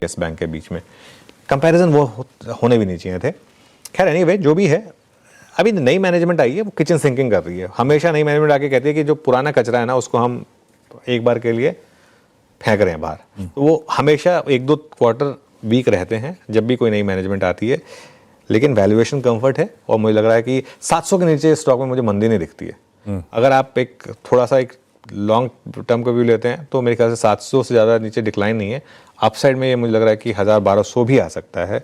Yes bank के बीच में, comparison वो होने भी नहीं चाहिए थे। खैर एनीवे जो भी है, अभी नई मैनेजमेंट आई है वो किचन सिंकिंग कर रही है। हमेशा नई मैनेजमेंट आके कहती है कि जो पुराना कचरा है ना उसको हम एक बार के लिए फेंक रहे हैं बाहर। तो वो हमेशा 1-2 क्वार्टर वीक रहते हैं जब भी कोई नई मैनेजमेंट आती है, लेकिन वैल्यूएशन कंफर्ट है और मुझे लग रहा है कि 700 के नीचे स्टॉक में मुझे मंदी नहीं दिखती है। अगर आप एक थोड़ा सा एक लॉन्ग टर्म का व्यू लेते हैं तो मेरे ख्याल से 700 से ज़्यादा नीचे डिक्लाइन नहीं है। अपसाइड में ये मुझे लग रहा है कि 1000-1200 भी आ सकता है।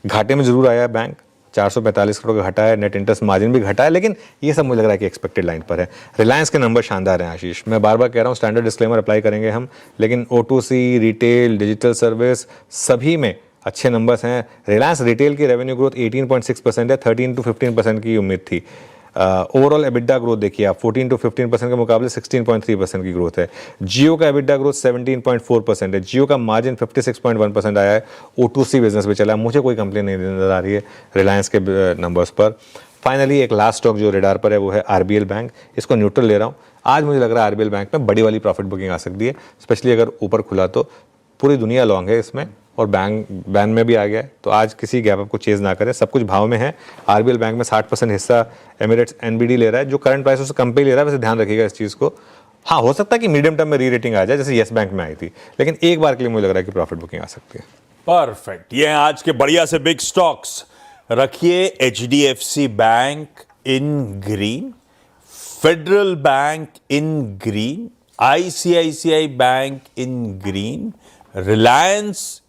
घाटे में जरूर आया है बैंक, 445 करोड़ का घटा है, नेट इंटरेस्ट मार्जिन भी घटा है, लेकिन ये सब मुझे लग रहा है कि एक्सपेक्टेड लाइन पर है। रिलायंस के नंबर शानदार हैं आशीष, मैं बार बार कह रहा हूँ स्टैंडर्ड डिस्क्लेमर अप्लाई करेंगे हम, लेकिन O2C, रिटेल, डिजिटल सर्विस सभी में अच्छे नंबर्स हैं। रिलायंस रिटेल की रेवेन्यू ग्रोथ 18.6% है, 13 to 15% की उम्मीद थी। ओवरऑल एबिडा ग्रोथ देखिए आप 14 to 15% के मुकाबले 16.3% की ग्रोथ है। जियो का एबिडा ग्रोथ 17.4% है, जियो का मार्जिन 56.1% आया है। O2C बिजनेस में चला है, मुझे कोई कंप्लेन नहीं नजर आ रही है रिलायंस के नंबर्स पर। फाइनली एक लास्ट स्टॉक जो रेडार पर है वो है RBL बैंक, इसको न्यूट्रल ले रहा हूँ। आज मुझे लग रहा है RBL बैंक में बड़ी वाली प्रॉफिट बुकिंग आ सकती है, स्पेशली अगर ऊपर खुला तो। पूरी दुनिया लॉन्ग है इसमें और बैंक बैन में भी आ गया है, तो आज किसी गैप अप को चेज ना करें, सब कुछ भाव में है। RBL बैंक में 60% हिस्सा एमिरेट्स NBD ले रहा है, जो करंट प्राइस से कम पे ही ले रहा है, वैसे ध्यान रखिएगा इस चीज़ को। हाँ, हो सकता है कि मीडियम टर्म में री रेटिंग आ जाए जैसे येस बैंक में आई थी, लेकिन एक बार के लिए मुझे लग रहा है कि प्रॉफिट बुकिंग आ सकती है। परफेक्ट, ये हैं आज के बढ़िया से बिग स्टॉक्स। रखिए HDFC बैंक इन ग्रीन, फेडरल बैंक इन ग्रीन, ICICI बैंक इन ग्रीन, रिलायंस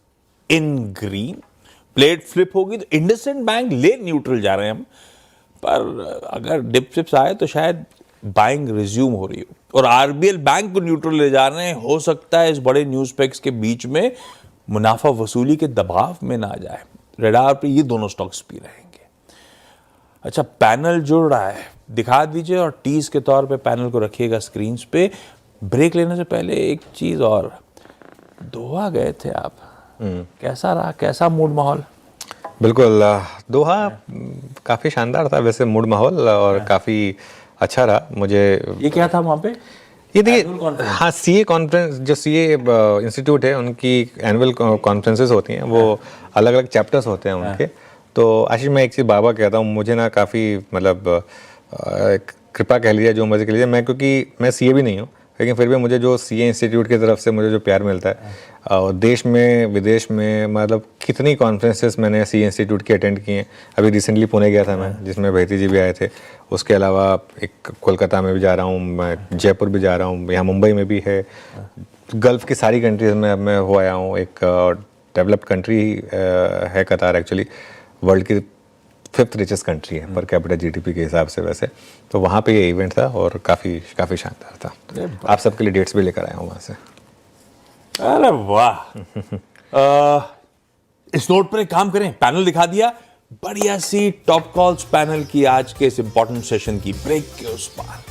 इन ग्रीन। प्लेट फ्लिप होगी तो इंडसइंड बैंक ले न्यूट्रल जा रहे हैं हम, पर अगर डिप सिप्स आए तो शायद बाइंग रिज्यूम हो रही हो। और RBL बैंक को न्यूट्रल ले जा रहे हैं, हो सकता है इस बड़े न्यूज पैक्स के बीच में मुनाफा वसूली के दबाव में ना जाए। रेडार पे ये दोनों स्टॉक्स भी रहेंगे। अच्छा, पैनल जुड़ रहा है, दिखा दीजिए और टीज के तौर पे पैनल को रखिएगा स्क्रीन पे। ब्रेक लेने से पहले एक चीज और, दोहा गए थे आप, कैसा रहा, कैसा मूड माहौल? बिल्कुल, दोहा काफ़ी शानदार था वैसे, मूड माहौल और काफ़ी अच्छा रहा मुझे। ये क्या था वहाँ पे? ये देखिए, हाँ, CA कॉन्फ्रेंस, जो CA इंस्टीट्यूट है उनकी एनुअल कॉन्फ्रेंसेस होती हैं, वो अलग अलग चैप्टर्स होते हैं उनके। तो आशीष, मैं एक चीज़ बाबा कहता हूँ, मुझे ना काफ़ी मतलब कृपा कह लीजिए, जो मर्जी कह लीजिए, मैं क्योंकि मैं CA भी नहीं हूँ, लेकिन फिर भी मुझे जो CA इंस्टीट्यूट की तरफ से मुझे जो प्यार मिलता है, और देश में विदेश में मतलब कितनी कॉन्फ्रेंसेस मैंने CA इंस्टीट्यूट की अटेंड की हैं। अभी रिसेंटली पुणे गया था मैं, जिसमें भैती जी भी आए थे। उसके अलावा एक कोलकाता में भी जा रहा हूँ मैं, जयपुर भी जा रहा हूँ, यहाँ मुंबई में भी है। गल्फ़ की सारी कंट्रीज़ में अब मैं हो आया हूँ। एक डेवलप्ड कंट्री है कतार, एक्चुअली वर्ल्ड की 5th रिचेस्ट कंट्री है पर कैपिटल GDP के हिसाब से वैसे। तो वहाँ पे ये इवेंट था और काफ़ी शानदार था। आप सबके लिए डेट्स भी लेकर आया हूँ वहाँ से। अरे वाह। इस नोट पर एक काम करें, पैनल दिखा दिया, बढ़िया सी टॉप कॉल्स पैनल की आज के इस इंपॉर्टेंट सेशन की, ब्रेक के उस पार।